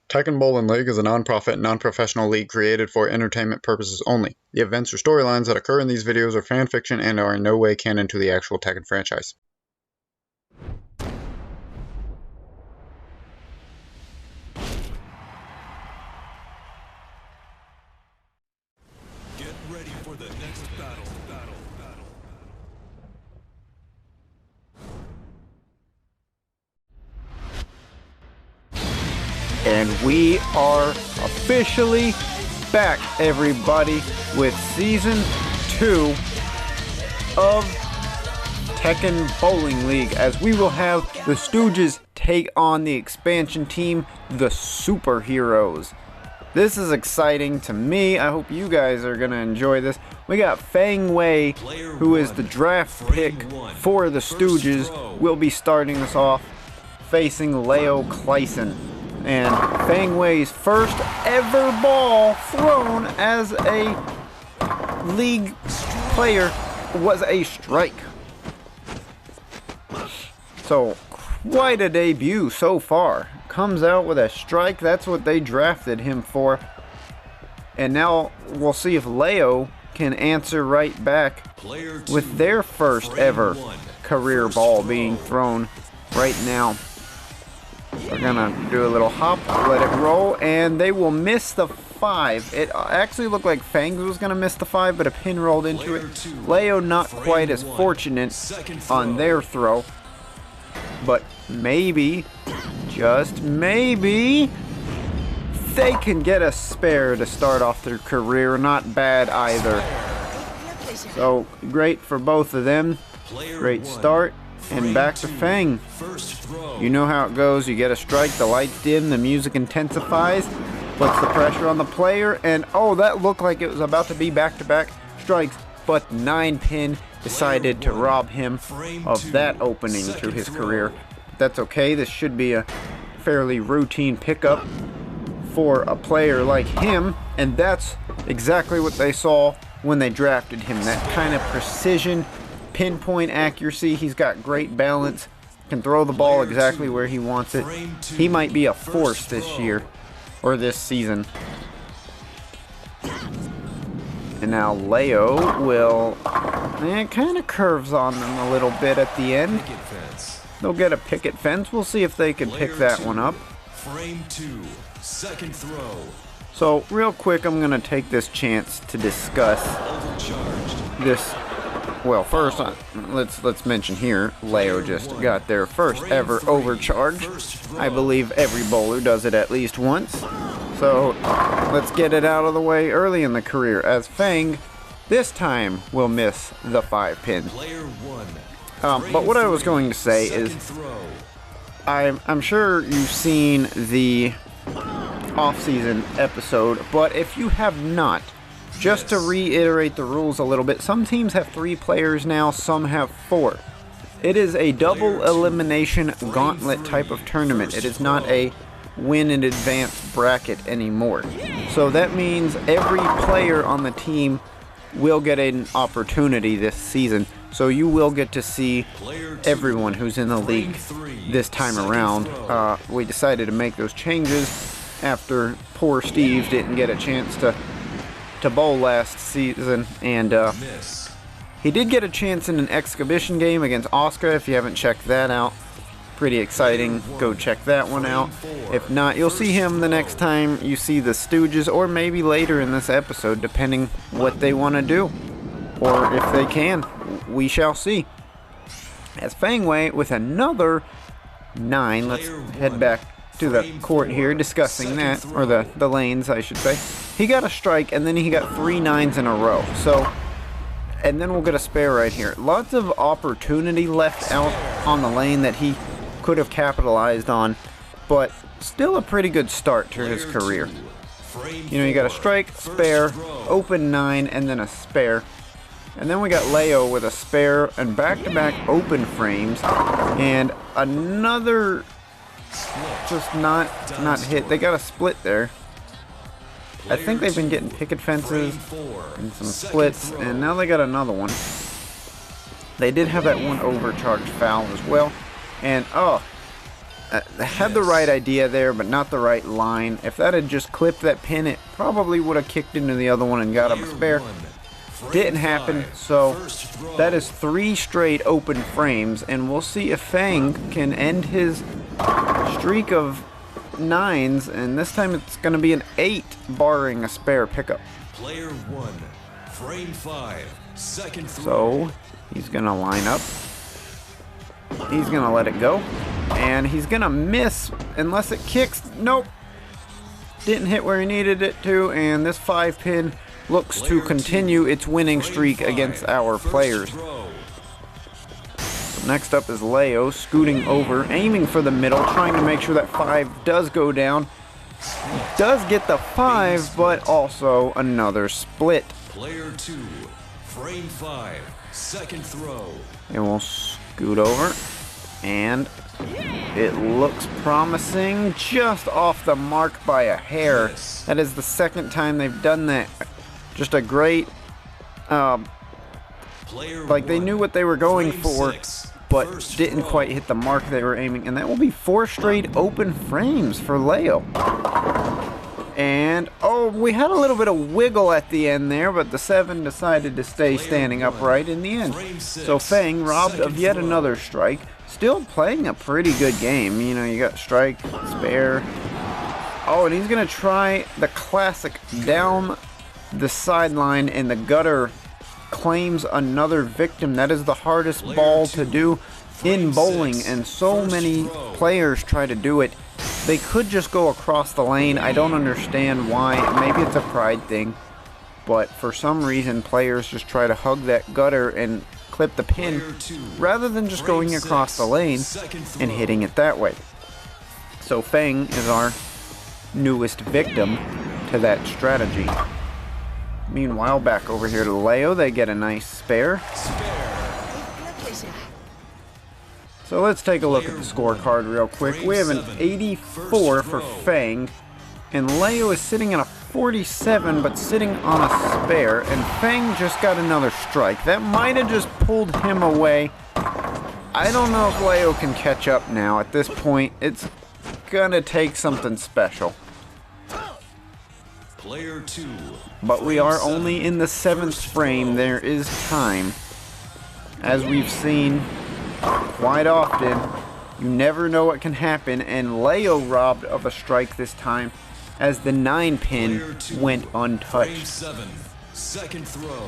Tekken Bowling League is a non-profit, non-professional league created for entertainment purposes only. The events or storylines that occur in these videos are fan fiction and are in no way canon to the actual Tekken franchise. Get ready for the next battle. And we are officially back, everybody, with Season 2 of Tekken Bowling League, as we will have the Stooges take on the expansion team, the Superheroes. This is exciting to me. I hope you guys are going to enjoy this. We got Fang Wei, who is the draft pick for the Stooges, will be starting us off, facing Leo Clayson. And Fang Wei's first ever ball thrown as a league player was a strike. So, quite a debut so far. Comes out with a strike. That's what they drafted him for. And now we'll see if Leo can answer right back with their first ever career ball being thrown right now. We're gonna do a little hop, let it roll, and they will miss the 5. It actually looked like Fangs was gonna miss the 5, but a pin rolled into it. Leo not quite as fortunate on their throw, but maybe, just maybe, they can get a spare to start off their career. Not bad either. So great for both of them. Great start. And back to Fang. You know how it goes. You get a strike, the lights dim, the music intensifies, puts the pressure on the player, and oh, that looked like it was about to be back-to-back strikes, but 9-pin decided to rob him of that opening to his career. That's okay. This should be a fairly routine pickup for a player like him, and that's exactly what they saw when they drafted him. That kind of precision, pinpoint accuracy. He's got great balance, can throw the ball exactly where he wants it. He might be a force this year, or this season. And now Leo will, it kind of curves on them a little bit at the end. They'll get a picket fence. We'll see if they can pick that one up. Frame 2, second throw. So real quick, I'm going to take this chance to discuss this. Well, first, let's mention here, Leo just got their first ever overcharge. I believe every bowler does it at least once. So, let's get it out of the way early in the career, as Fang, this time, will miss the 5-pin. But what I was going to say is, I'm sure you've seen the off-season episode, but if you have not, just to reiterate the rules a little bit, some teams have 3 players now, some have 4. It is a double elimination gauntlet type of tournament. It is not a win in advance bracket anymore. So that means every player on the team will get an opportunity this season. So you will get to see everyone who's in the league this time around. We decided to make those changes after poor Steve didn't get a chance to bowl last season, and he did get a chance in an exhibition game against Oscar. If you haven't checked that out, pretty exciting. Go check that one out. If not, you'll see him the next time you see the Stooges, or maybe later in this episode, depending what they want to do, or if they can. We shall see. As Fang Wei with another 9. Let's head back to the court here, discussing that, or the lanes, I should say. He got a strike, and then he got 3 9s in a row. So, and then we'll get a spare right here. Lots of opportunity left out on the lane that he could have capitalized on, but still a pretty good start to his career. You know, you got a strike, spare, open 9, and then a spare. And then we got Leo with a spare and back-to-back open frames, and another just not hit. They got a split there. I think they've been getting picket fences and some splits, and now they got another one. They did have that one overcharged foul as well. And oh, had the right idea there, but not the right line. If that had just clipped that pin, it probably would have kicked into the other one and got him a spare. Didn't happen, so that is 3 straight open frames, and we'll see if Fang can end his streak of 9s, and this time it's going to be an 8, barring a spare pickup. Player 1, frame 5, second throw. So he's going to line up. He's going to let it go, and he's going to miss unless it kicks. Nope. Didn't hit where he needed it to, and this 5-pin looks to continue its winning streak against our players. So next up is Leo, scooting over, aiming for the middle, trying to make sure that 5 does go down. Does get the 5, but also another split. Player 2, frame 5, second throw. And we'll scoot over, and it looks promising, just off the mark by a hair. That is the second time they've done that. Just a great, like they knew what they were going for, but didn't quite hit the mark they were aiming. And that will be 4 straight open frames for Leo. And, oh, we had a little bit of wiggle at the end there, but the 7 decided to stay standing upright in the end. So Fang, robbed of yet another strike, still playing a pretty good game. You know, you got strike, spare. Oh, and he's going to try the classic down the sideline, and the gutter claims another victim. That is the hardest ball to do in bowling, and so many players try to do it. They could just go across the lane. I don't understand why. Maybe it's a pride thing, but for some reason players just try to hug that gutter and clip the pin rather than just going across the lane and hitting it that way. So Fang is our newest victim to that strategy. Meanwhile, back over here to Leo, they get a nice spare. So let's take a look at the scorecard real quick. We have an 84 for Fang, and Leo is sitting at a 47, but sitting on a spare, and Fang just got another strike. That might have just pulled him away. I don't know if Leo can catch up now. At this point, it's gonna take something special. Player 2. But we are only in the 7th frame. There is time. As we've seen quite often, you never know what can happen, and Leo robbed of a strike this time as the 9-pin went untouched. Frame 7, second throw.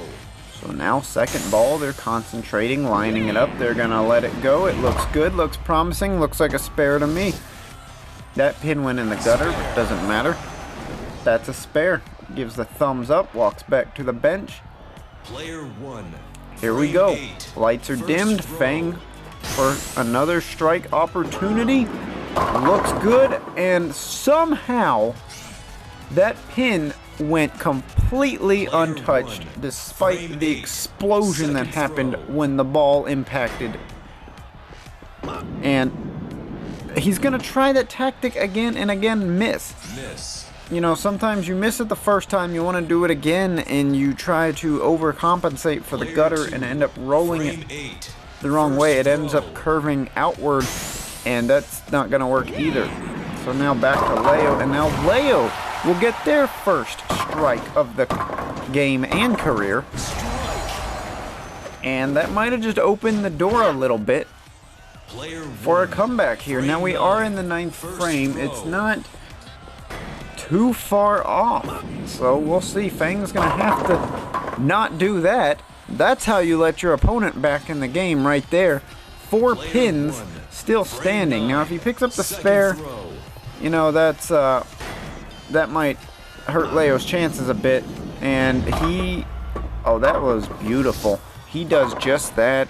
So now second ball, they're concentrating, lining it up. They're gonna let it go. It looks good, looks promising, looks like a spare to me. That pin went in the gutter, but doesn't matter. That's a spare. Gives the thumbs up, walks back to the bench. Player 1. Here we go. 8, Lights are dimmed. Fang for another strike opportunity. Looks good, and somehow that pin went completely untouched despite the explosion that happened when the ball impacted. And he's gonna try that tactic again and again, miss. You know, sometimes you miss it the first time, you want to do it again, and you try to overcompensate for the gutter and end up rolling it the wrong way. It ends up curving outward, and that's not going to work either. So now back to Leo, and now Leo will get their first strike of the game and career. And that might have just opened the door a little bit for a comeback here. Now we are in the 9th frame. It's not too far off, so we'll see. Fang's gonna have to not do that. That's how you let your opponent back in the game right there. 4 pins still standing. Now if he picks up the spare, you know, that's that might hurt Leo's chances a bit. And oh, that was beautiful. He does just that.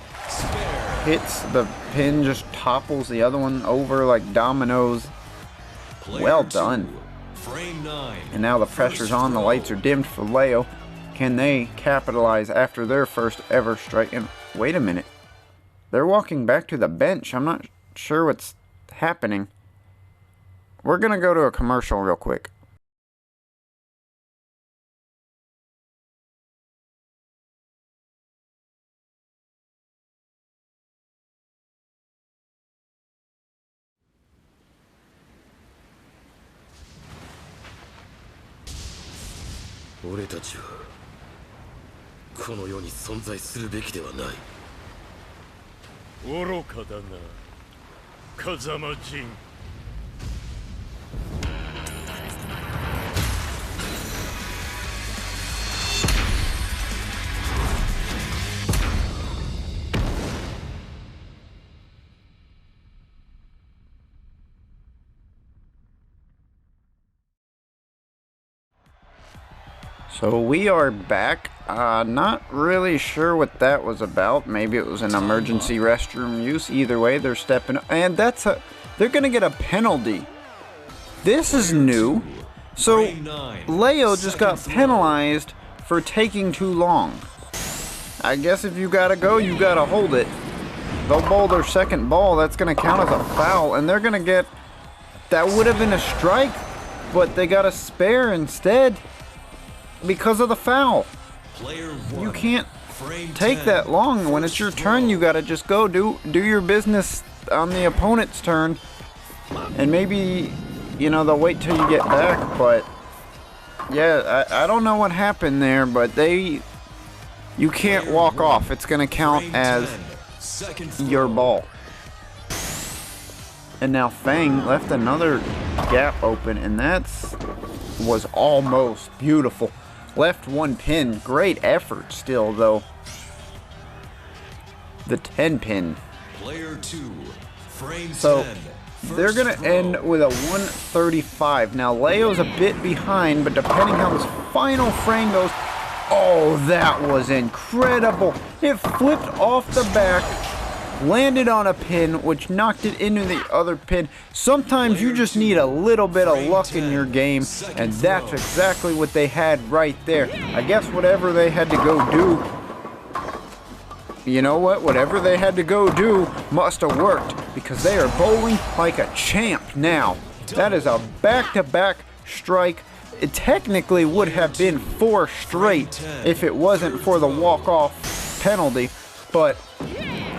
Hits the pin, just topples the other one over like dominoes. Well done. Frame 9. And now the pressure's on, the lights are dimmed for Leo. Can they capitalize after their first ever strike? And wait a minute. They're walking back to the bench. I'm not sure what's happening. We're going to go to a commercial real quick. 俺たちはこの世に存在するべきではない。愚かだな、風間陣。So we are back. Not really sure what that was about. Maybe it was an emergency restroom use. Either way, they're stepping up. And they're going to get a penalty. This is new. So Leo just got penalized for taking too long. I guess if you got to go, you got to hold it. They'll bowl their second ball. That's going to count as a foul. And they're going to get... That would have been a strike. But they got a spare instead. Because of the foul. You can't take that long. When it's your turn, you gotta just go do your business on the opponent's turn. And maybe, you know, they'll wait till you get back. But yeah, I don't know what happened there, but you can't walk off. It's gonna count as your ball. And now Fang left another gap open, and was almost beautiful. Left one pin. Great effort still, though. The 10 pin. Player 2, frame so 10, they're going to end with a 135. Now, Leo's a bit behind, but depending how this final frame goes... Oh, that was incredible. It flipped off the back, landed on a pin, which knocked it into the other pin. Sometimes you just need a little bit of luck in your game, and that's exactly what they had right there. I guess whatever they had to go do, you know what? Whatever they had to go do must have worked, because they are bowling like a champ now. That is a back-to-back strike. It technically would have been 4 straight if it wasn't for the walk-off penalty, but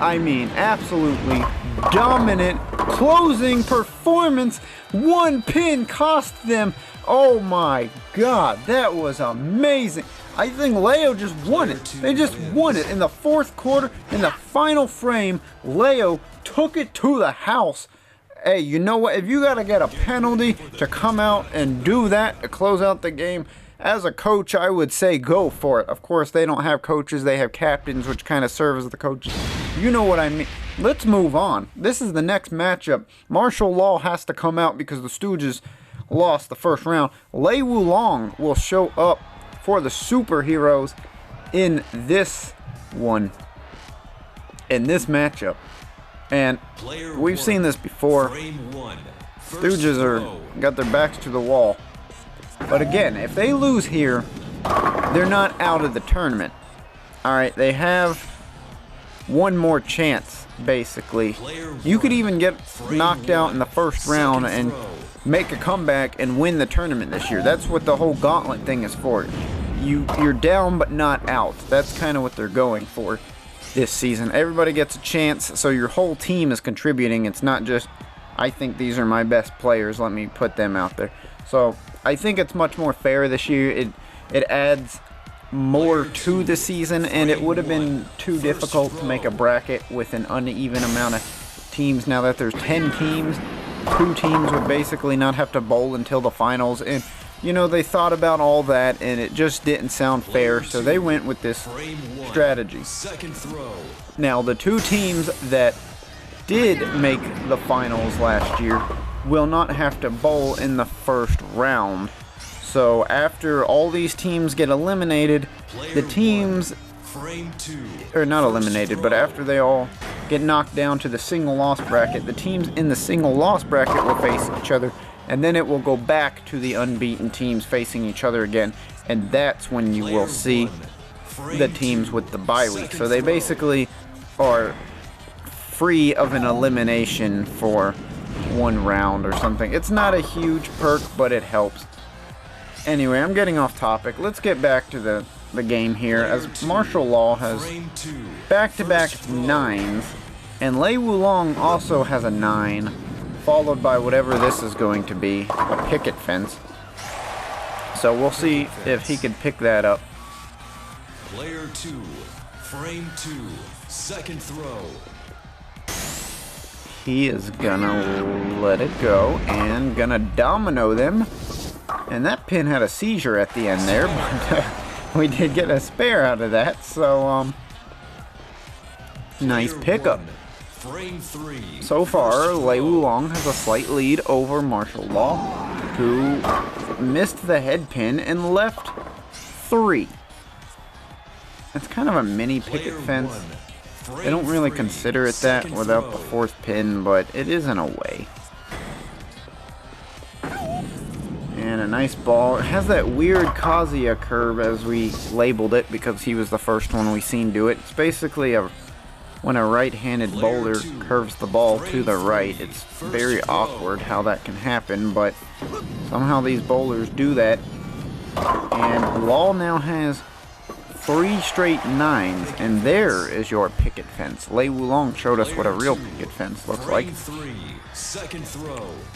I mean, absolutely dominant closing performance. One pin cost them. Oh my god, that was amazing. I think Leo just won it. They just won it in the 4th quarter. In the final frame, Leo took it to the house. Hey, you know what? If you got to get a penalty to come out and do that to close out the game, as a coach, I would say go for it. Of course, they don't have coaches. They have captains, which kind of serve as the coaches. You know what I mean. Let's move on. This is the next matchup. Martial Law has to come out because the Stooges lost the first round. Lei Wulong will show up for the superheroes in this one. In this matchup. And we've seen this before. Stooges got their backs to the wall. But again, if they lose here, they're not out of the tournament. Alright, they have one more chance, basically. You could even get knocked out in the first round and make a comeback and win the tournament this year. That's what the whole gauntlet thing is for. You're down but not out. That's kind of what they're going for this season. Everybody gets a chance, so your whole team is contributing. It's not just, I think these are my best players, let me put them out there. So I think it's much more fair this year. It adds more to the season, and it would have been too difficult to make a bracket with an uneven amount of teams. Now that there's 10 teams, 2 teams would basically not have to bowl until the finals, and you know, they thought about all that and it just didn't sound fair, so they went with this strategy. Now the 2 teams that did make the finals last year will not have to bowl in the first round. So after all these teams get eliminated, the teams, or not eliminated, but after they all get knocked down to the single loss bracket, the teams in the single loss bracket will face each other, and then it will go back to the unbeaten teams facing each other again, and that's when you will see the teams with the bye week. So they basically are free of an elimination for 1 round or something. It's not a huge perk, but it helps. Anyway, I'm getting off topic. Let's get back to the game here, as Martial Law has back-to-back 9s, and Lei Wulong also has a 9, followed by whatever this is going to be, a picket fence. So we'll see if he can pick that up. Player 2, frame 2, second throw. He is gonna let it go and gonna domino them. And that pin had a seizure at the end there, but we did get a spare out of that, so nice pickup. Frame 3. So far, Lei Wulong has a slight lead over Martial Law, who missed the head pin and left 3. It's kind of a mini picket fence. They don't really consider it that without the 4th pin, but it is in a way. And a nice ball. It has that weird Kazuya curve as we labeled it because he was the first one we seen do it. It's basically when a right-handed bowler curves the ball to the right. It's very awkward how that can happen, but somehow these bowlers do that. And Law now has 3 straight 9s, and there is your picket fence. Lei Wulong showed us what a real picket fence looks like,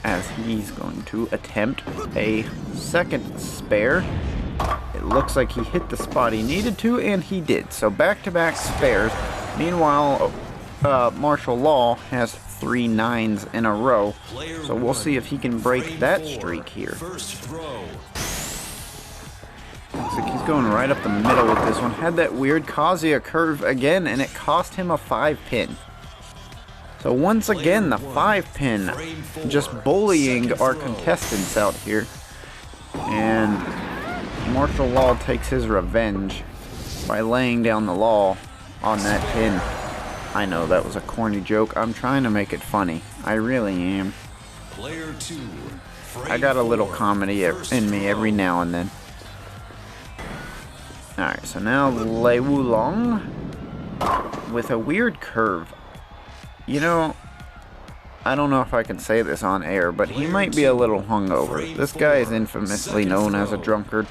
as he's going to attempt a second spare. It looks like he hit the spot he needed to, and he did. So back-to-back spares. Meanwhile, Martial Law has 3 9s in a row, so we'll see if he can break that streak here. Looks like he's going right up the middle with this one. Had that weird Kazuya curve again, and it cost him a 5 pin. So once again, the 5 pin just bullying our contestants out here. And Martial Law takes his revenge by laying down the law on that pin. I know that was a corny joke. I'm trying to make it funny. I really am. I got a little comedy in me every now and then. Alright, so now Lei Wulong with a weird curve. You know, I don't know if I can say this on air, but he might be a little hungover. This guy is infamously known as a drunkard.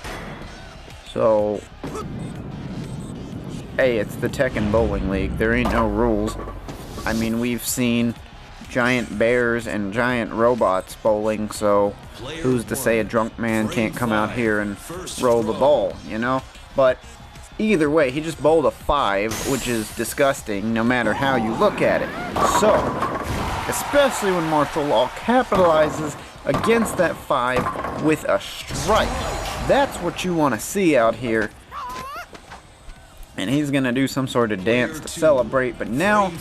So, hey, it's the Tekken Bowling League. There ain't no rules. I mean, we've seen giant bears and giant robots bowling, so who's to say a drunk man can't come out here and roll the ball, you know? But either way, he just bowled a 5, which is disgusting no matter how you look at it. So, especially when Martial Law capitalizes against that 5 with a strike. That's what you want to see out here. And he's going to do some sort of dance to celebrate, but now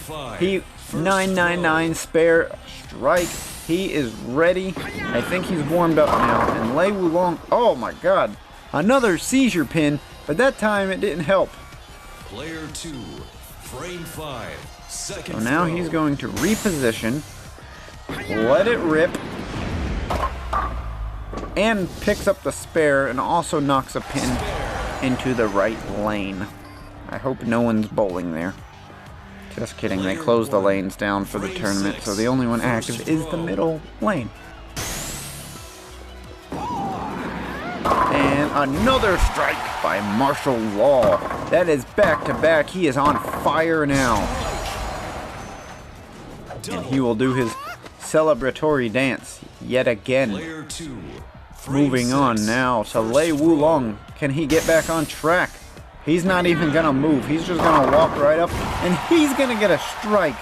he 999 spare strike. He is ready. I think he's warmed up now. And Lei Wulong, oh my god, another seizure pin. But that time it didn't help. Player 2, frame 5, second so now he's going to reposition, let it rip, and picks up the spare and also knocks a pin into the right lane. I hope no one's bowling there. Just kidding, they closed the lanes down for the tournament, so the only one active is the middle lane. And another strike by Martial Law. That is back-to-back. He is on fire now. And he will do his celebratory dance yet again. Moving on now to Lei Wulong. Can he get back on track? He's not even going to move. He's just going to walk right up, and he's going to get a strike.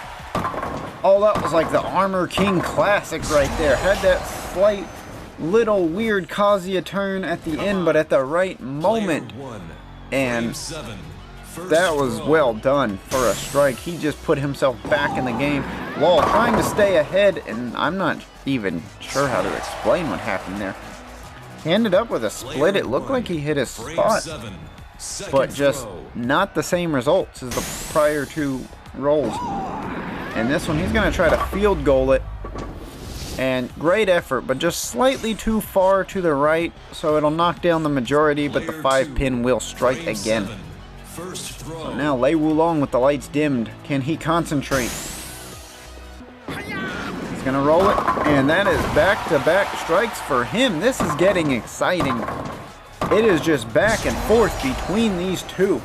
Oh, that was like the Armor King Classic right there. Had that slight little weird Kazuya turn at the end, but at the right moment. And that was well done for a strike. He just put himself back in the game. Law trying to stay ahead, and I'm not even sure how to explain what happened there. He ended up with a split. It looked like he hit his spot, but just not the same results as the prior 2 rolls. And this one, he's going to try to field goal it. And great effort, but just slightly too far to the right, so it'll knock down the majority, but the 5 pin will strike again. So now Lei Wulong with the lights dimmed. Can he concentrate? He's gonna roll it, and that is back-to-back strikes for him. This is getting exciting. It is just back and forth between these two.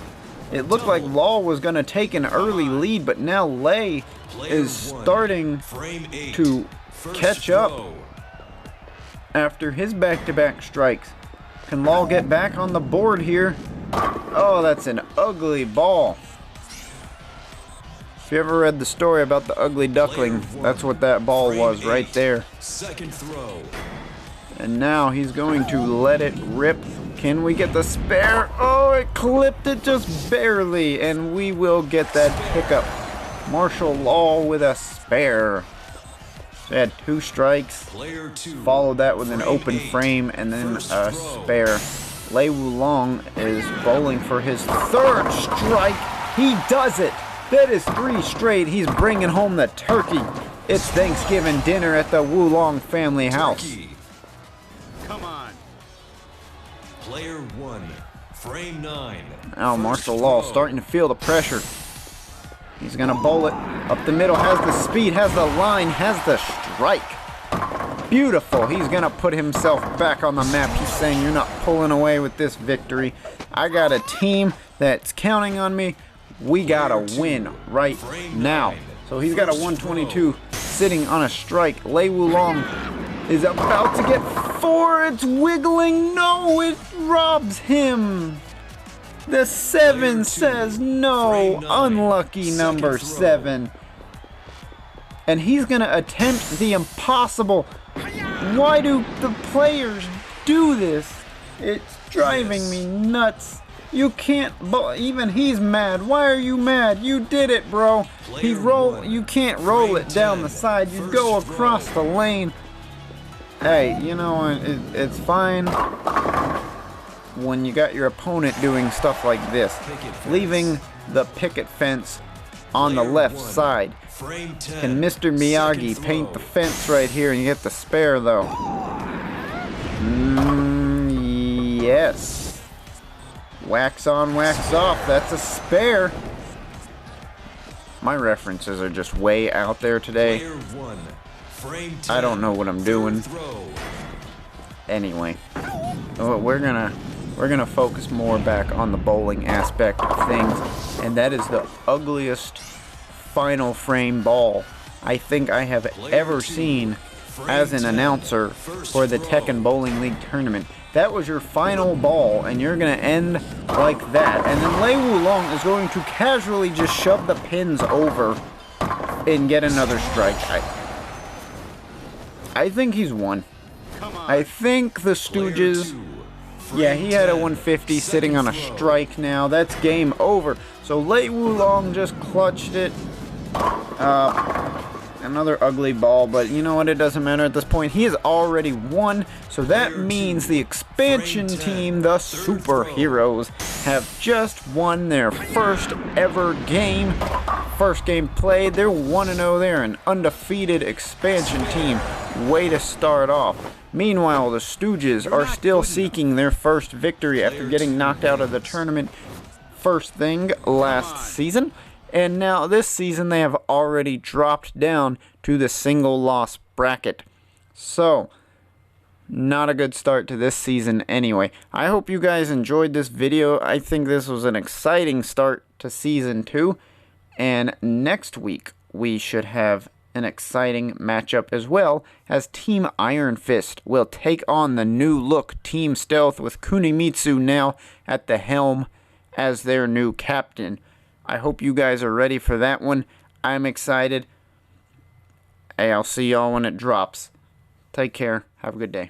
It looked like Law was gonna take an early lead, but now Lei is starting to catch up after his back-to-back strikes. Can Law get back on the board here? Oh, that's an ugly ball. If you ever read the story about the ugly duckling, that's what that ball was right there. Second throw. And now he's going to let it rip. Can we get the spare? Oh, it clipped it just barely, and we will get that pickup. Martial Law with a spare. So he had 2 strikes. Player 2. Followed that with an open frame and then a spare. Lei Wulong is bowling for his 3rd strike. He does it. That is 3 straight. He's bringing home the turkey. It's Thanksgiving dinner at the Wulong family house. Turkey. Come on. Player 1. Frame 9. Now Martial Law starting to feel the pressure. He's going to bowl it up the middle. Has the speed, has the line, has the strike. Beautiful. He's going to put himself back on the map. He's saying, you're not pulling away with this victory. I got a team that's counting on me. We got to win right now. So he's got a 122 sitting on a strike. Lei Wulong is about to get 4. It's wiggling. No, it robs him. The 7 says no. Unlucky number 7. And he's going to attempt the impossible. Why do the players do this? It's driving me nuts. You can't, even he's mad. Why are you mad? You did it, bro. You can't roll it down the side. You go across the lane. Hey, you know, it's fine when you got your opponent doing stuff like this. Leaving the picket fence on the left side. Can Mr. Miyagi paint the fence right here and get the spare, though? Yes. Wax on, wax off. That's a spare. My references are just way out there today. I don't know what I'm doing. Anyway, we're gonna focus more back on the bowling aspect of things, and that is the ugliest final frame ball I think I have ever seen as an announcer for the Tekken Bowling League tournament. That was your final ball, and you're going to end like that. And then Lei Wulong is going to casually just shove the pins over and get another strike. I think he's won. I think the Stooges, yeah, he had a 150 sitting on a strike now. That's game over. So Lei Wulong just clutched it. Another ugly ball, but you know what? It doesn't matter at this point. He has already won, so that means the expansion team, the Superheroes, have just won their first ever game. First game played. They're 1-0. They're an undefeated expansion team. Way to start off. Meanwhile, the Stooges are still seeking their first victory after getting knocked out of the tournament first thing last season. And now this season they have already dropped down to the single loss bracket. So, not a good start to this season anyway. I hope you guys enjoyed this video. I think this was an exciting start to Season 2. And next week we should have an exciting matchup as well, as Team Iron Fist will take on the new look Team Stealth with Kunimitsu now at the helm as their new captain. I hope you guys are ready for that one. I'm excited. Hey, I'll see y'all when it drops. Take care. Have a good day.